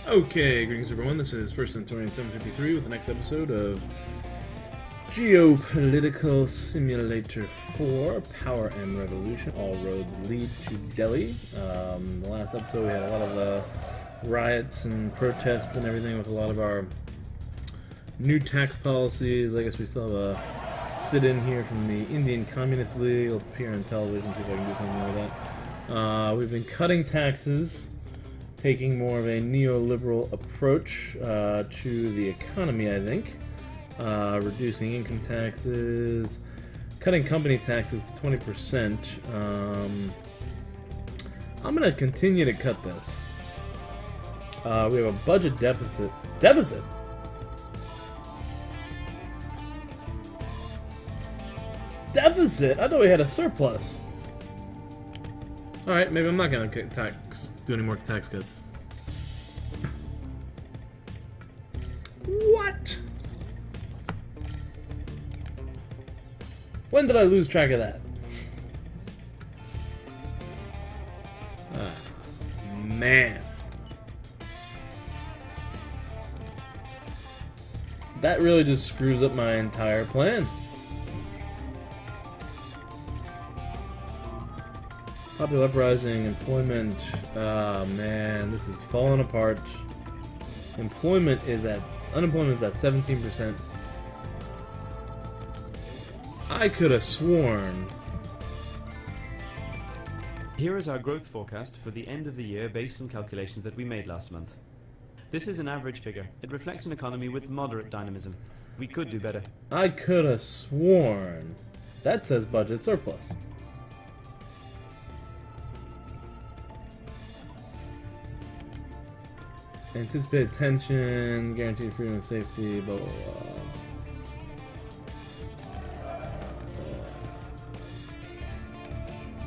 Okay, greetings everyone, this is First Centurion 753 with the next episode of Geopolitical Simulator 4, Power and Revolution. All roads lead to Delhi. The last episode we had a lot of riots and protests and everything with a lot of our new tax policies. I guess we still have a sit-in here from the Indian Communist League. It'll appear on television, see if I can do something like that. We've been cutting taxes, taking more of a neoliberal approach to the economy, I think. Reducing income taxes, cutting company taxes to 20%. I'm going to continue to cut this. We have a budget deficit. Deficit? Deficit? I thought we had a surplus. Alright, maybe I'm not going to do any more tax cuts. What? When did I lose track of that? Man. That really just screws up my entire plan. Popular uprising, employment. Ah, man, this is falling apart. Unemployment is at 17%. I could have sworn. Here is our growth forecast for the end of the year based on calculations that we made last month. This is an average figure. It reflects an economy with moderate dynamism. We could do better. I could have sworn. That says budget surplus. Anticipated tension, guaranteed freedom and safety, blah blah blah.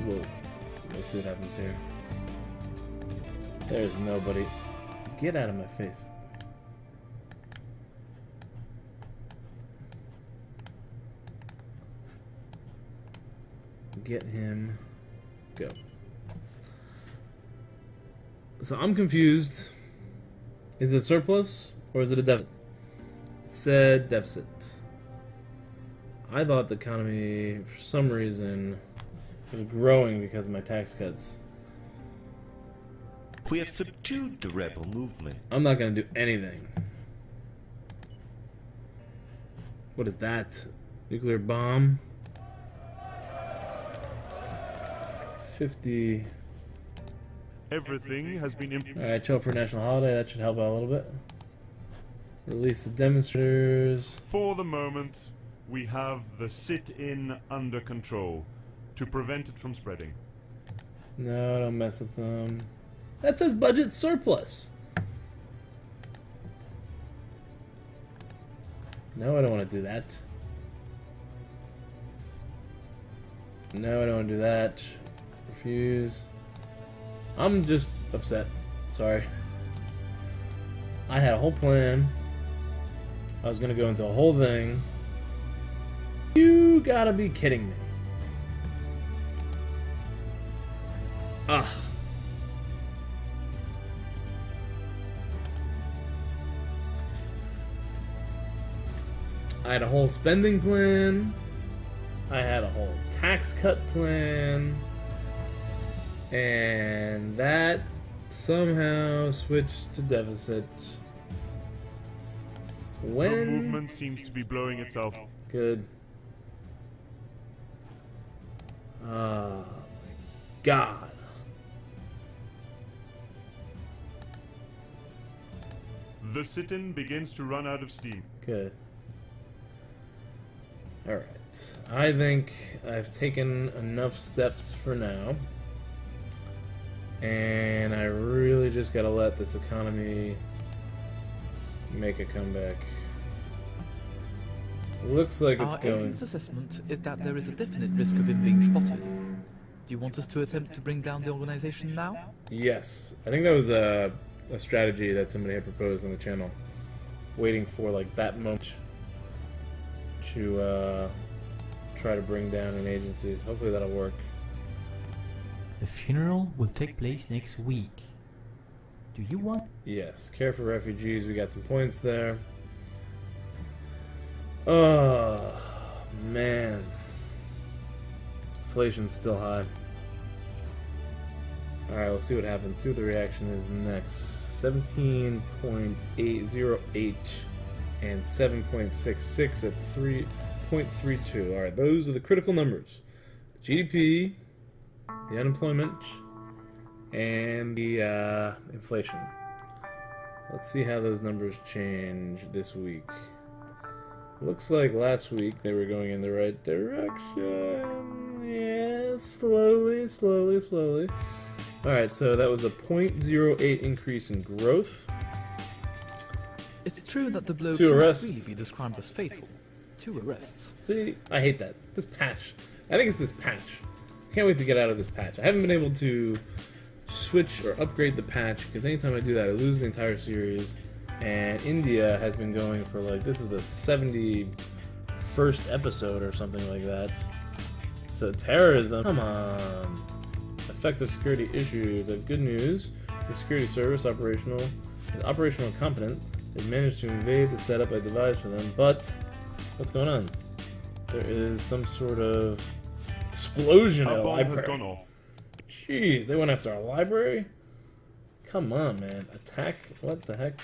Whoa. Let's see what happens here. There's nobody. Get out of my face. Get him. Go. So I'm confused. Is it surplus or is it a deficit? It said deficit. I thought the economy, for some reason, was growing because of my tax cuts. We have subdued the rebel movement. I'm not going to do anything. What is that? Nuclear bomb? 50. Everything has been Alright, chill for a national holiday. That should help out a little bit. Release the demonstrators. For the moment, we have the sit-in under control to prevent it from spreading. No, don't mess with them. That says budget surplus. No, I don't want to do that. No, I don't want to do that. Refuse. I'm just upset. Sorry. I had a whole plan. I was gonna go into a whole thing. You gotta be kidding me. Ah. I had a whole spending plan. I had a whole tax cut plan. And that somehow switched to deficit. When? The movement seems to be blowing itself. Good. Oh my God. The sit-in begins to run out of steam. Good. Alright. I think I've taken enough steps for now. And I really just gotta let this economy make a comeback. Looks like it's Our going. agent's assessment is that there is a definite risk of him being spotted. Do you want us to attempt to bring down the organization now? Yes. I think that was a strategy that somebody had proposed on the channel. Waiting for like that moment to try to bring down an agency. Hopefully that'll work. The funeral will take place next week. Do Do you want? Yes, care for refugees. We got some points there. Oh, man. Inflation's still high. Alright, let's see what happens. See what the reaction is next. 17.808 and 7.66 at 3.32. Alright, those are the critical numbers. GDP, the unemployment, and the inflation. Let's see how those numbers change this week. Looks like last week they were going in the right direction. Yeah, slowly. Alright, so that was a 0.08 increase in growth. It's true that the blow 2 can't arrests. really be described as fatal. 2 arrests. See, I hate that. This patch. I think it's this patch. I can't wait to get out of this patch. I haven't been able to switch or upgrade the patch because anytime I do that I lose the entire series. And India has been going for like, this is the 71st episode or something like that. So terrorism, come on. Effective security issues. I have good news. The security service is operational and competent. They've managed to invade the setup I devised for them, but what's going on? There is some sort of explosion at Our a bomb library. has gone off. Jeez, they went after our library? Come on, man. Attack? What the heck?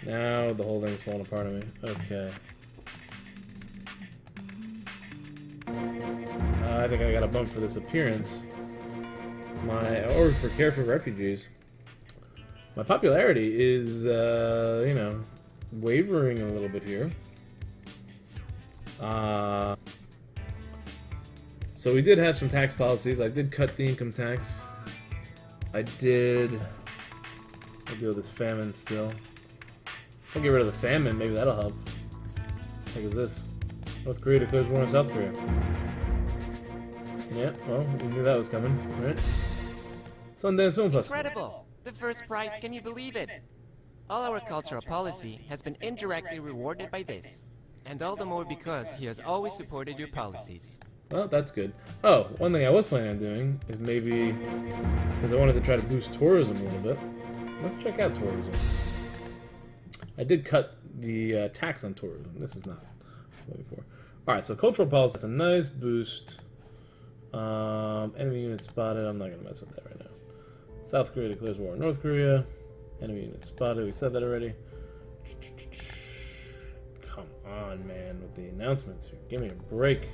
Now the whole thing's falling apart on me. Okay. I think I got a bump for this appearance. Or for care for refugees. My popularity is, you know, wavering a little bit here. So we did have some tax policies. I did cut the income tax. I deal with this famine still. I'll get rid of the famine, maybe that'll help. What is this? North Korea declares war on South Korea. Yeah, well, we knew that was coming, right? Sundance Film Festival. Incredible! The first prize, can you believe it? All our cultural policy has been indirectly rewarded by this. And all the more because he has always supported your policies. Well, that's good. Oh, one thing I was planning on doing is maybe, because I wanted to try to boost tourism a little bit. Let's check out tourism. I did cut the tax on tourism. This is not what I'm looking for. Alright, so cultural policy. That's a nice boost. Enemy unit spotted. I'm not going to mess with that right now. South Korea declares war on North Korea. Enemy unit spotted. We said that already. Come on, man, with the announcements here. Give me a break.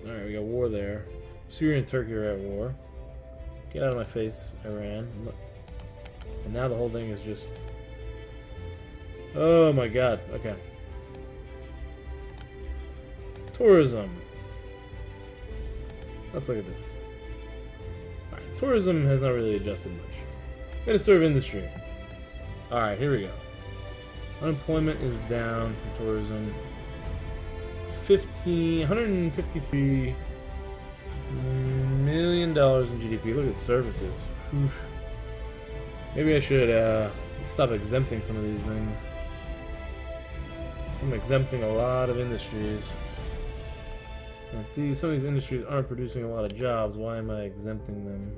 Alright, we got war there. Syria and Turkey are at war. Get out of my face, Iran. Look. And now the whole thing is just... Oh my god, okay. Tourism. Let's look at this. Alright, tourism has not really adjusted much. Minister of Industry. Alright, here we go. Unemployment is down for tourism. $153 million in GDP. Look at services. Oof. Maybe I should stop exempting some of these things. I'm exempting a lot of industries. If some of these industries aren't producing a lot of jobs, why am I exempting them?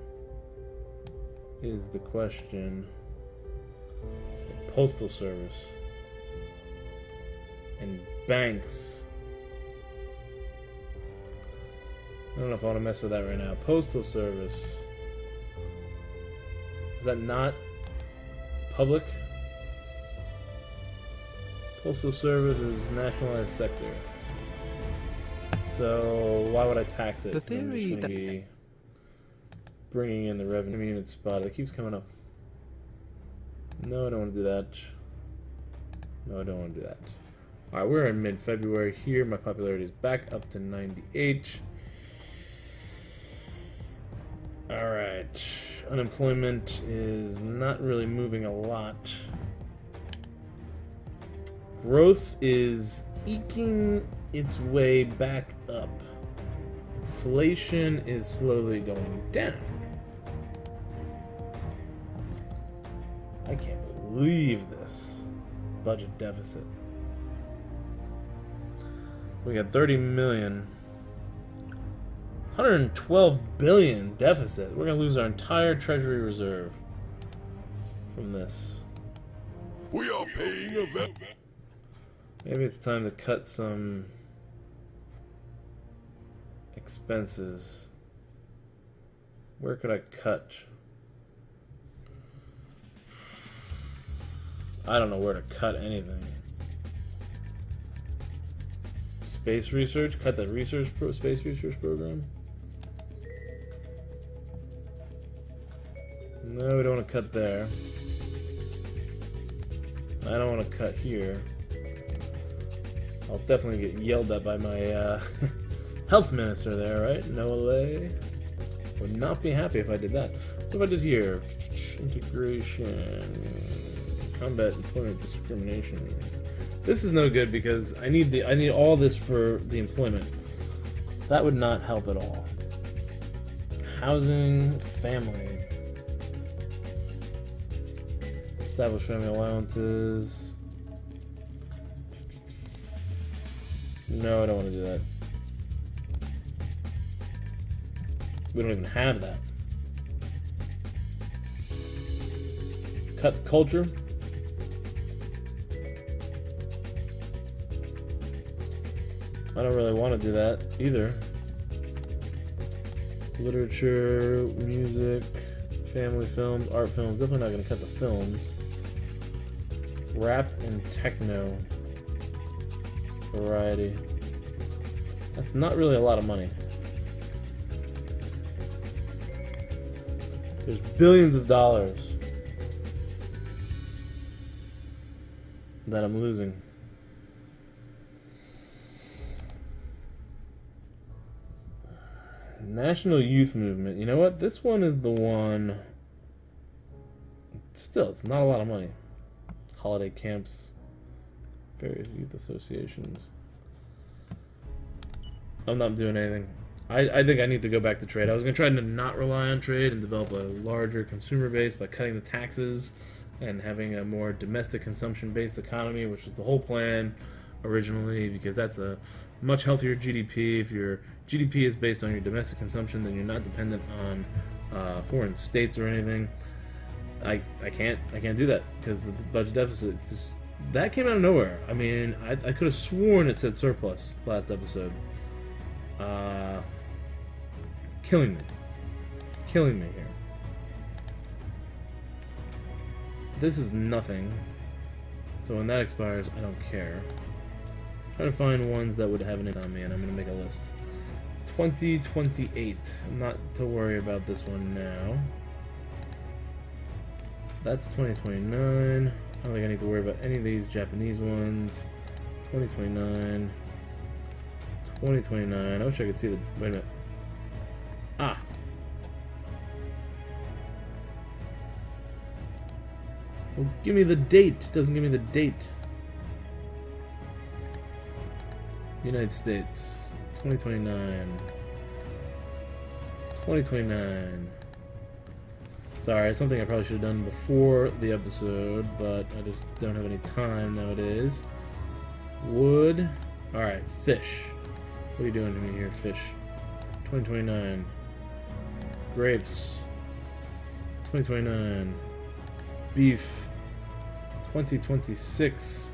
Is the question. The Postal Service. And banks. I don't know if I want to mess with that right now. Postal Service. Is that not public? Postal Service is nationalized sector. So why would I tax it? The 'Cause I'm theory just gonna that- be bringing in the revenue unit spot. It keeps coming up. No, I don't want to do that. No, I don't want to do that. Alright, we're in mid-February here. My popularity is back up to 98. Alright. Unemployment is not really moving a lot. Growth is eking its way back up. Inflation is slowly going down. I can't believe this budget deficit. We got 30 million. 112 billion deficit. We're gonna lose our entire treasury reserve from this. We are paying a vet. Maybe it's time to cut some expenses. Where could I cut? I don't know where to cut anything. Space research? Cut that space research program? No, we don't want to cut there. I don't want to cut here. I'll definitely get yelled at by my health minister there, right? Noah would not be happy if I did that. What if I did here? Integration, combat employment discrimination. This is no good because I need all this for the employment. That would not help at all. Housing, family. Establish family allowances. No, I don't want to do that. We don't even have that. Cut culture. I don't really want to do that either. Literature, music, family films, art films. Definitely not going to cut the films. Rap and techno. Variety. That's not really a lot of money. There's billions of dollars that I'm losing. National Youth Movement. You know what? This one is the one. Still, it's not a lot of money. Holiday camps. Various youth associations. I'm not doing anything. I think I need to go back to trade. I was going to try to not rely on trade and develop a larger consumer base by cutting the taxes and having a more domestic consumption-based economy, which was the whole plan originally, because that's a much healthier GDP. If your GDP is based on your domestic consumption, then you're not dependent on foreign states or anything. I can't do that because the budget deficit that came out of nowhere. I mean, I could have sworn it said surplus last episode. Killing me here. This is nothing. So when that expires, I don't care. Try to find ones that would have an impact on me, and I'm gonna make a list. 2028. Not to worry about this one now. That's 2029. I don't think I need to worry about any of these Japanese ones. 2029. 2029. I wish I could see the. Wait a minute. Ah! Well, give me the date. It doesn't give me the date. United States. 2029. 2029. Sorry, something I probably should have done before the episode, but I just don't have any time nowadays. Wood. Alright, fish. What are you doing to me here, fish? 2029. Grapes. 2029. Beef. 2026.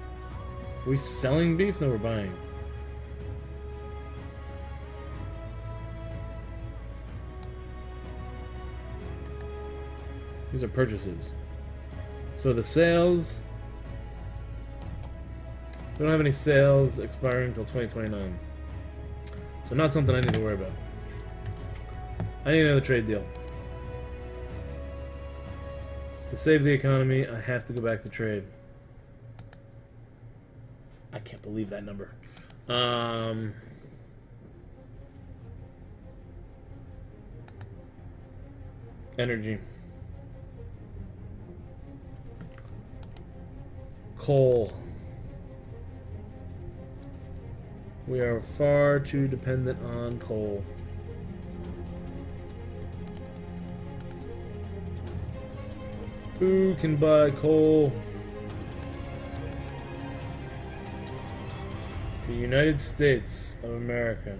Are we selling beef? No, we're buying. These are purchases. So the sales... We don't have any sales expiring until 2029. So not something I need to worry about. I need another trade deal. To save the economy, I have to go back to trade. I can't believe that number. Energy. Coal. We are far too dependent on coal. Who can buy coal? The United States of America.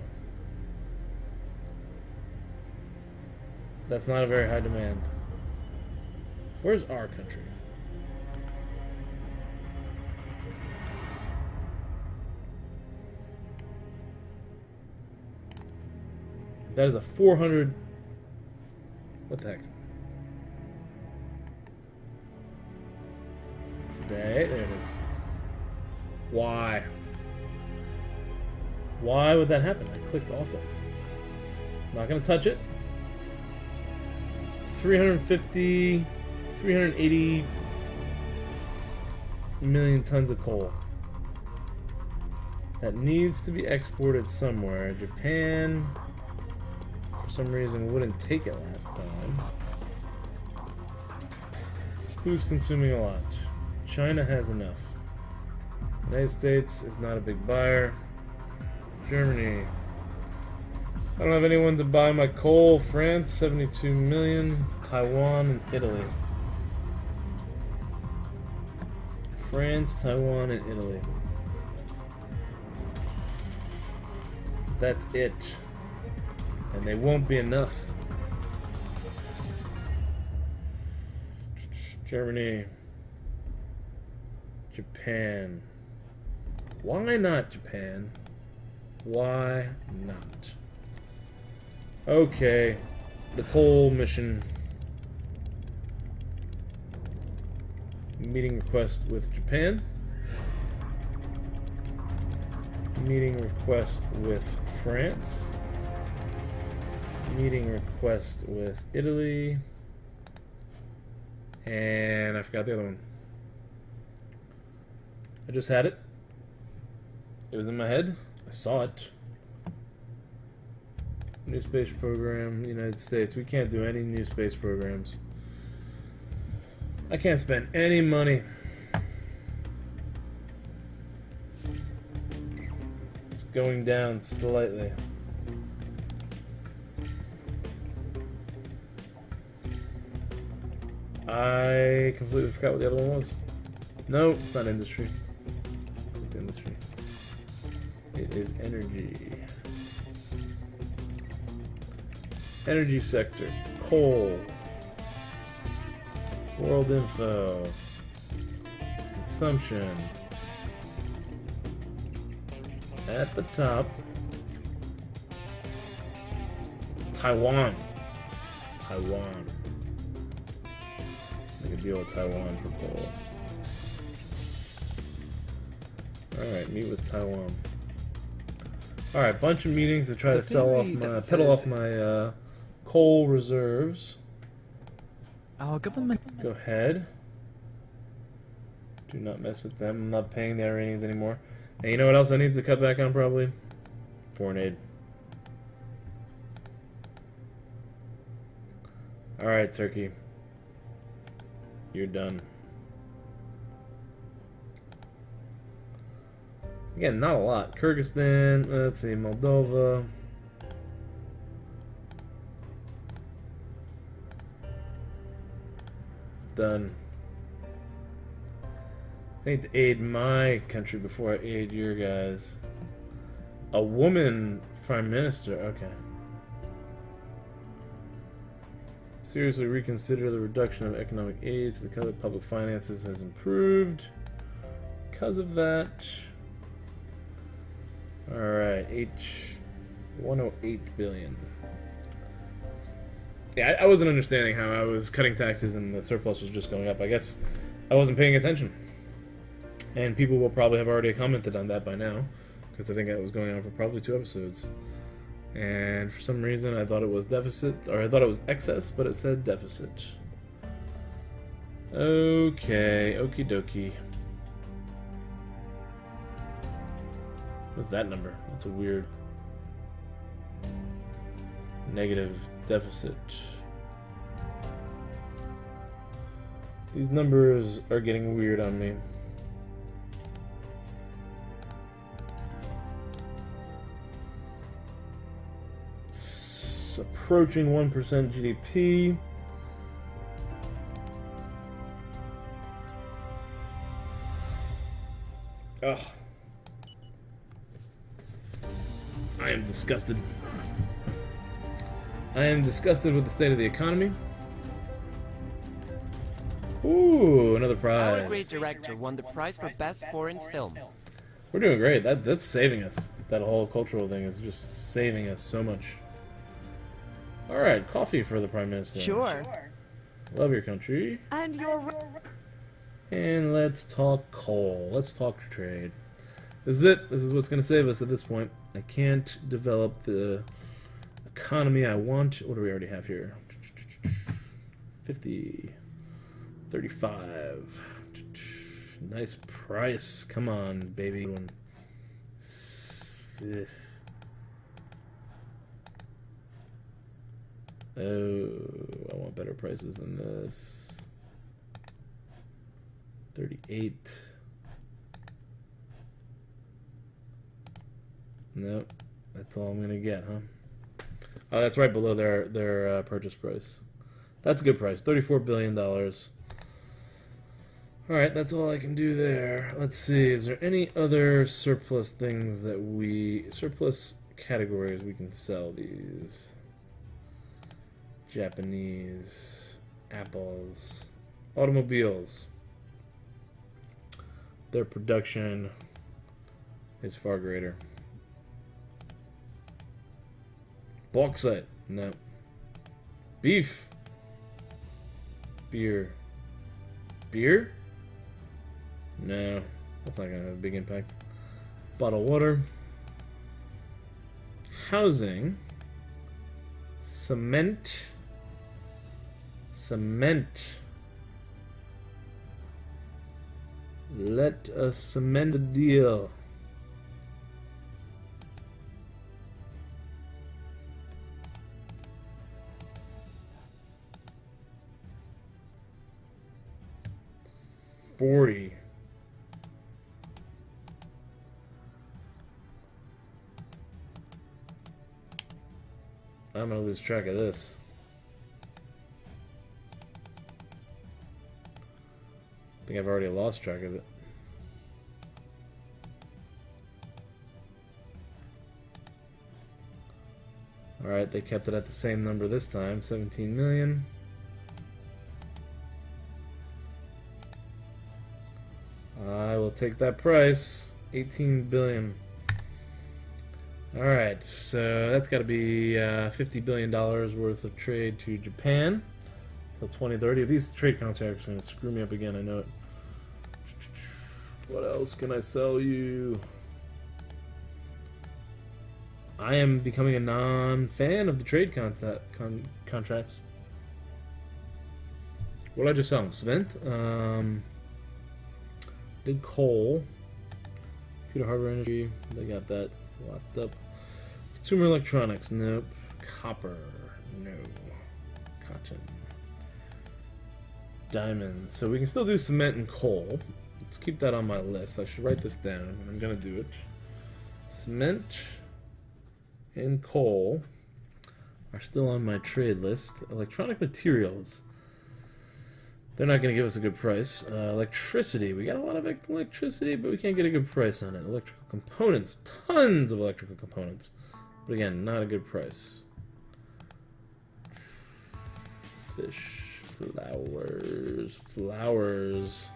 That's not a very high demand. Where's our country? That is a 400. What the heck? Stay. There it is. Why? Why would that happen? I clicked off it. Not gonna touch it. 350, 380 million tons of coal. That needs to be exported somewhere. Japan, for some reason, wouldn't take it last time. Who's consuming a lot? China has enough. United States is not a big buyer. Germany. I don't have anyone to buy my coal. France, 72 million. Taiwan and Italy. France, Taiwan, and Italy. That's it. And they won't be enough. Germany. Japan. Why not Japan? Why not? Okay. The coal mission. Meeting request with Japan. Meeting request with France. Meeting request with Italy. And I forgot the other one. I just had it. It was in my head. I saw it. New space program, United States. We can't do any new space programs. I can't spend any money. It's going down slightly. I completely forgot what the other one was. No, it's not industry. It's industry. It is energy. Energy sector. Coal. World info. Consumption. At the top. Taiwan. Taiwan. Make a deal with Taiwan for coal. Alright, meet with Taiwan. Alright, bunch of meetings to try to sell off my, peddle off my coal reserves. Our government... Go ahead. Do not mess with them. I'm not paying the Iranians anymore. And you know what else I need to cut back on probably? Foreign aid. Alright, Turkey. You're done. Again, not a lot. Kyrgyzstan, let's see, Moldova. Done. I need to aid my country before I aid your guys. A woman prime minister, okay. Seriously reconsider the reduction of economic aid to the public finances has improved. Because of that. Alright, 108 billion. Yeah, I wasn't understanding how I was cutting taxes and the surplus was just going up. I guess I wasn't paying attention. And people will probably have already commented on that by now, because I think that was going on for probably 2 episodes. And for some reason I thought it was deficit, or I thought it was excess, but it said deficit. Okay, okie dokie. What's that number? That's a weird negative deficit. These numbers are getting weird on me. It's approaching 1% GDP. Ugh. I am disgusted. I am disgusted with the state of the economy. Ooh, another prize. Our great director won the prize for best foreign film. We're doing great. That's saving us. That whole cultural thing is just saving us so much. All right, coffee for the Prime Minister. Sure. Love your country. And your... And let's talk coal. Let's talk trade. This is it. This is what's going to save us at this point. I can't develop the economy I want. What do we already have here? 50. 35. Nice price. Come on, baby. Oh, I want better prices than this. 38. Nope. That's all I'm gonna get, huh? Oh, that's right below their purchase price. That's a good price. $34 billion. Alright, that's all I can do there. Let's see, is there any other surplus things that surplus categories we can sell these? Japanese, apples, automobiles. Their production is far greater. Bauxite, no. Beef. Beer. Beer? No, that's not going to have a big impact. Bottled water. Housing. Cement. Cement. Let us cement the deal. $40. I'm gonna lose track of this. I think I've already lost track of it. Alright, they kept it at the same number this time, 17 million. I will take that price, 18 billion. Alright, so that's got to be $50 billion worth of trade to Japan till 2030. If these trade contracts are going to screw me up again, I know it. What else can I sell you? I am becoming a non-fan of the trade contracts. What did I just sell them? Cement? Did coal. Computer hardware energy. They got that locked up. Consumer electronics. Nope. Copper. No. Cotton. Diamond. So we can still do cement and coal. Let's keep that on my list. I should write this down. I'm going to do it. Cement and coal are still on my trade list. Electronic materials. They're not going to give us a good price. Electricity. We got a lot of electricity, but we can't get a good price on it. Electrical components. Tons of electrical components. But again, not a good price. Fish. Flowers. Flowers.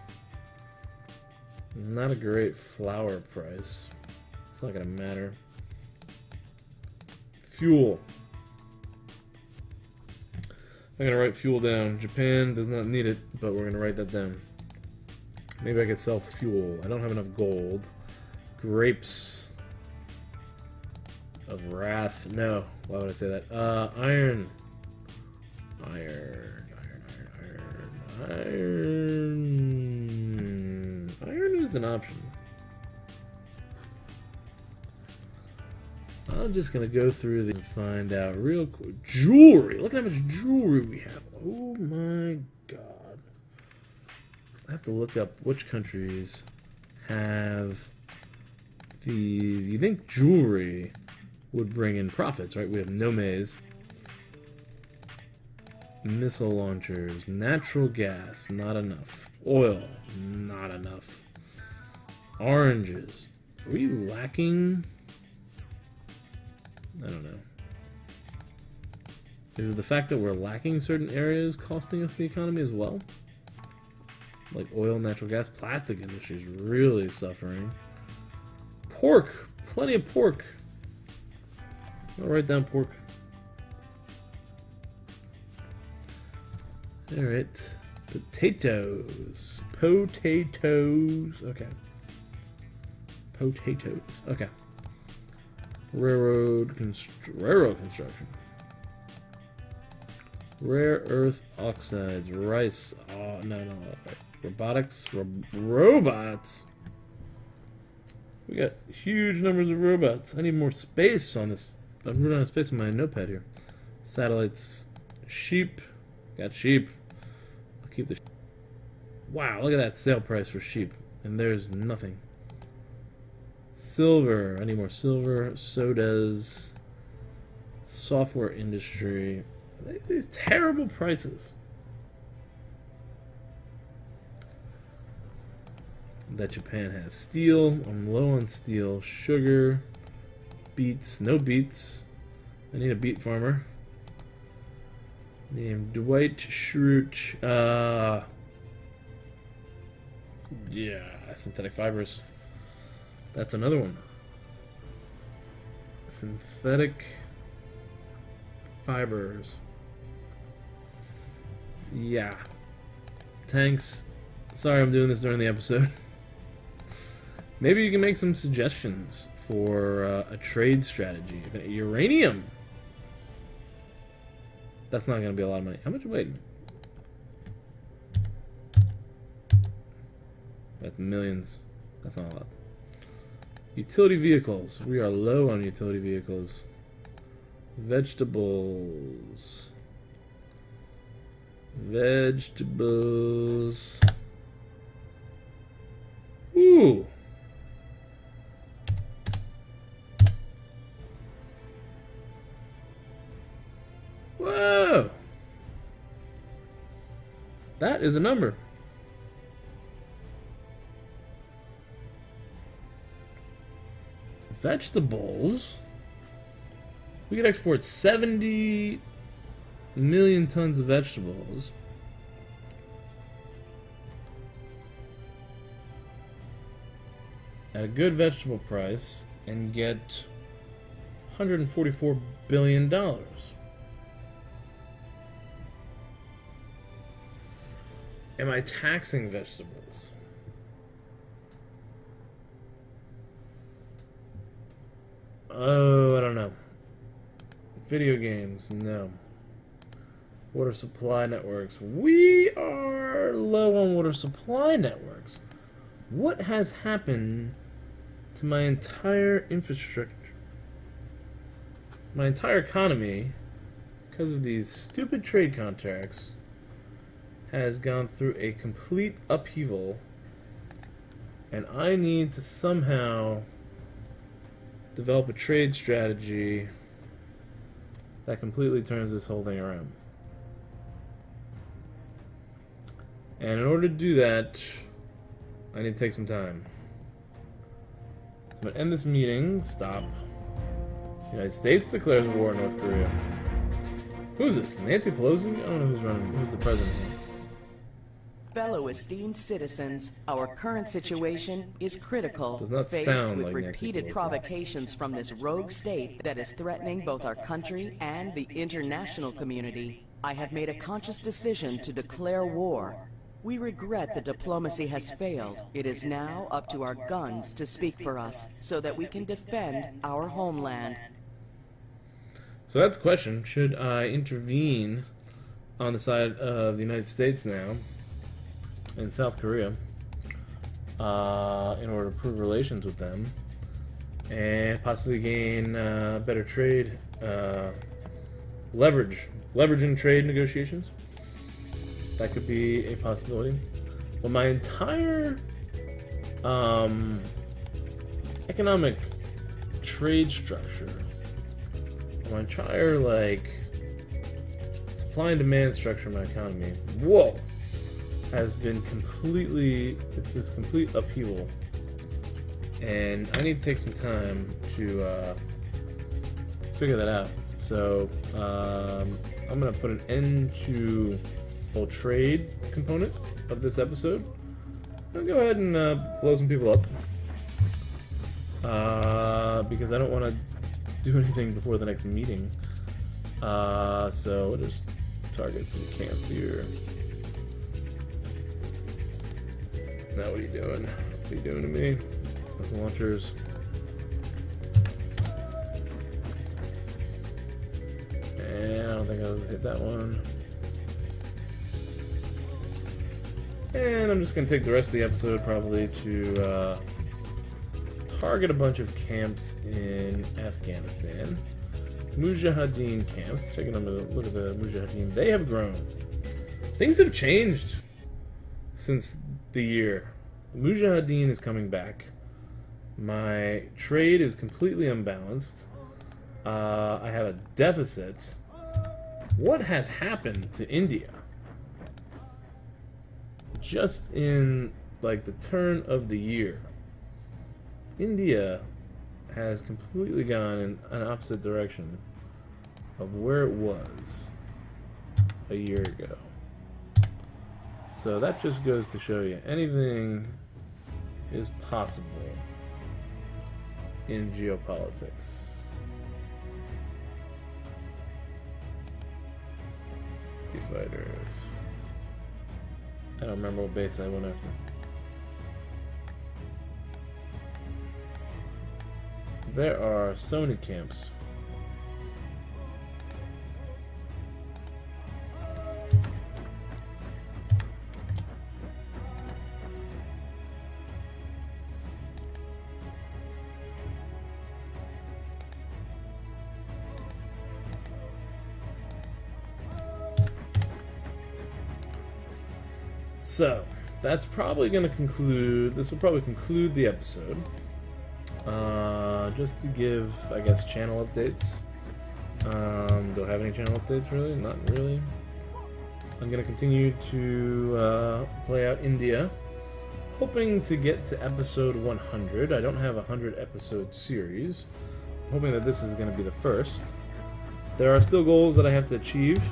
Not a great flower price. It's not going to matter. Fuel. I'm going to write fuel down. Japan does not need it, but we're going to write that down. Maybe I could sell fuel. I don't have enough gold. Grapes of wrath. No. Why would I say that? Iron. Iron. Iron is an option. I'm just gonna go through these and find out real quick. Jewelry! Look at how much jewelry we have. Oh my god. I have to look up which countries have these. You think jewelry would bring in profits, right? We have no maize. Missile launchers. Natural gas. Not enough. Oil. Not enough. Oranges. Are we lacking? I don't know. Is it the fact that we're lacking certain areas costing us the economy as well? Like oil, natural gas, plastic industry is really suffering. Pork! Plenty of pork. I'll write down pork. Alright. Potatoes. Potatoes. Okay. Potatoes. Okay. Railroad construction. Rare earth oxides. Rice. Oh, no. Robotics. Robots. We got huge numbers of robots. I need more space on this. I'm running out of space on my notepad here. Satellites. Sheep. Got sheep. I'll keep the. Wow, look at that sale price for sheep. And there's nothing. Silver. I need more silver. Sodas. Software industry. These terrible prices. That Japan has steel. I'm low on steel. Sugar. Beets. No beets. I need a beet farmer. Named Dwight Schrute. Yeah, synthetic fibers. That's another one. Synthetic fibers. Yeah. Tanks. Sorry I'm doing this during the episode. Maybe you can make some suggestions for a trade strategy. Uranium. That's not going to be a lot of money. How much? Wait. That's millions. That's not a lot. Utility vehicles. We are low on utility vehicles. Vegetables. Vegetables. Ooh. Whoa. That is a number. Vegetables. We could export 70 million tons of vegetables. At a good vegetable price and get $144 billion. Am I taxing vegetables? Oh, I don't know. Video games, no. Water supply networks. We are low on water supply networks. What has happened to my entire infrastructure? My entire economy, because of these stupid trade contracts, has gone through a complete upheaval, and I need to somehow develop a trade strategy that completely turns this whole thing around. And in order to do that, I need to take some time. So I'm going to end this meeting. Stop. The United States declares war on North Korea. Who's this? Nancy Pelosi? I don't know who's running. Who's the president here? Fellow esteemed citizens, our current situation is critical, Does not faced sound with like Nancy repeated Pelosi. provocations from this rogue state that is threatening both our country and the international community. I have made a conscious decision to declare war. We regret that diplomacy has failed. It is now up to our guns to speak for us, so that we can defend our homeland. So that's the question. Should I intervene on the side of the United States now in South Korea in order to improve relations with them and possibly gain better trade leverage in trade negotiations? That could be a possibility. But my entire economic trade structure, my entire supply and demand structure of my economy, whoa, has been completely, it's this complete upheaval. And I need to take some time to figure that out. So I'm gonna put an end to the whole trade component of this episode. I'll go ahead and blow some people up because I don't want to do anything before the next meeting. So we'll just target some camps here. Now what are you doing? What are you doing to me? Those launchers. And I don't think I was hit that one. And I'm just going to take the rest of the episode probably to target a bunch of camps in Afghanistan. Mujahideen camps. Taking a look at the Mujahideen. They have grown. Things have changed since the year. Mujahideen is coming back. My trade is completely unbalanced. I have a deficit. What has happened to India? Just in like the turn of the year, India has completely gone in an opposite direction of where it was a year ago. So that just goes to show you anything is possible in geopolitics. Fighters. I don't remember what base I went after. There are so many camps. So, that's probably going to conclude, this will probably conclude the episode. Just to give, I guess, channel updates. Do I have any channel updates, really? Not really. I'm going to continue to play out India, hoping to get to episode 100. I don't have a 100 episode series. I'm hoping that this is going to be the first. There are still goals that I have to achieve.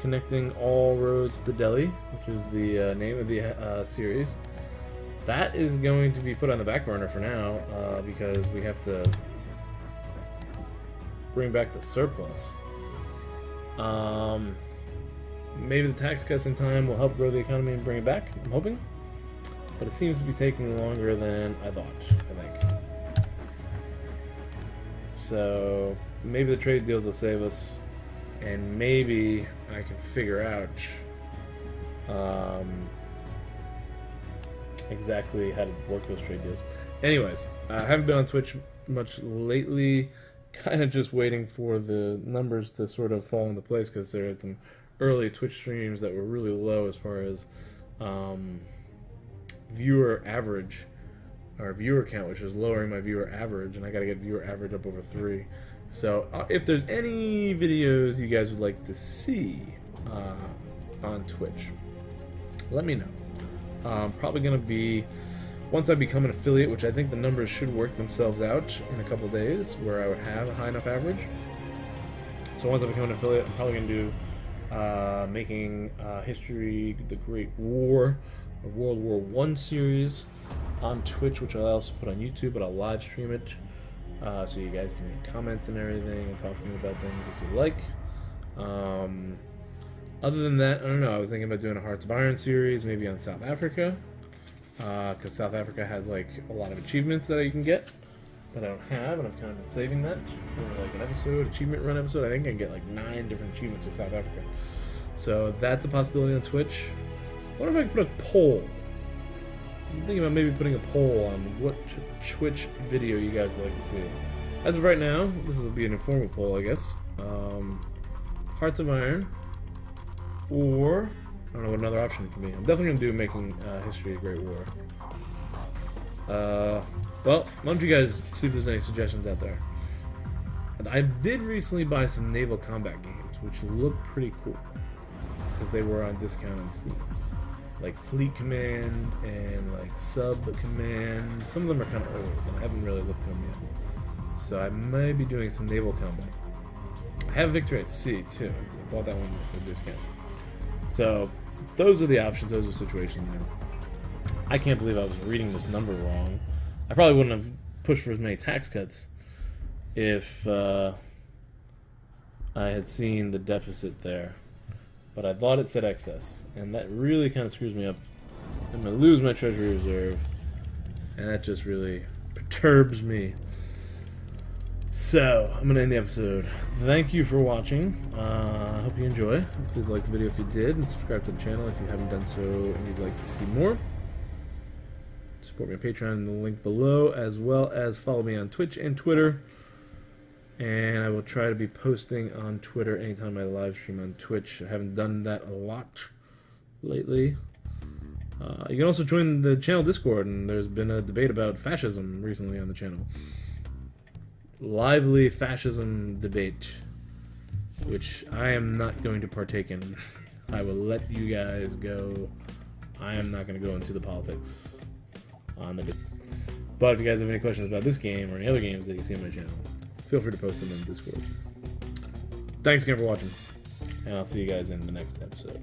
Connecting all roads to Delhi, which is the name of the series. That is going to be put on the back burner for now because we have to bring back the surplus. Maybe the tax cuts in time will help grow the economy and bring it back, I'm hoping. But it seems to be taking longer than I thought, I think. So maybe the trade deals will save us. And maybe I can figure out exactly how to work those trade deals. Anyways, I haven't been on Twitch much lately. Kind of just waiting for the numbers to sort of fall into place because there had some early Twitch streams that were really low as far as viewer average or viewer count, which is lowering my viewer average, and I got to get viewer average up over 3. So if there's any videos you guys would like to see on Twitch, let me know. Probably going to be, once I become an affiliate, which I think the numbers should work themselves out in a couple days, where I would have a high enough average. So once I become an affiliate, I'm probably going to do making History, the Great War, a World War I series on Twitch, which I'll also put on YouTube, but I'll live stream it. So you guys can make comments and everything and talk to me about things if you like. Other than that, I don't know. I was thinking about doing a Hearts of Iron series, maybe on South Africa, because South Africa has like a lot of achievements that you can get that I don't have, and I've kind of been saving that for like an episode, achievement run episode. I think I can get like 9 different achievements with South Africa. So that's a possibility on Twitch. I wonder if I could put a poll. I'm thinking about maybe putting a poll on what Twitch video you guys would like to see. As of right now, this will be an informal poll, I guess. Hearts of Iron, or I don't know what another option can be. I'm definitely gonna do making History a Great War. Well, why don't you guys see if there's any suggestions out there? I did recently buy some naval combat games, which look pretty cool because they were on discount on Steam. Like Fleet Command and like Sub Command. Some of them are kind of old, and I haven't really looked at them yet. so I may be doing some naval combat. I have victory at sea too. I bought that one with a discount. So those are the options. Those are situations there. I can't believe I was reading this number wrong. I probably wouldn't have pushed for as many tax cuts if I had seen the deficit there. But I thought it said excess, and that really kind of screws me up. I'm going to lose my treasury reserve, and that just really perturbs me. So, I'm going to end the episode. Thank you for watching. I hope you enjoy. Please like the video if you did, and subscribe to the channel if you haven't done so and you'd like to see more. Support me on Patreon in the link below, as well as follow me on Twitch and Twitter. And I will try to be posting on Twitter anytime I live stream on Twitch. I haven't done that a lot lately. You can also join the channel Discord, and there's been a debate about fascism recently on the channel. Lively fascism debate, which I am not going to partake in. I will let you guys go. I am not going to go into the politics on the debate. But if you guys have any questions about this game or any other games that you see on my channel, feel free to post them in Discord. Thanks again for watching, and I'll see you guys in the next episode.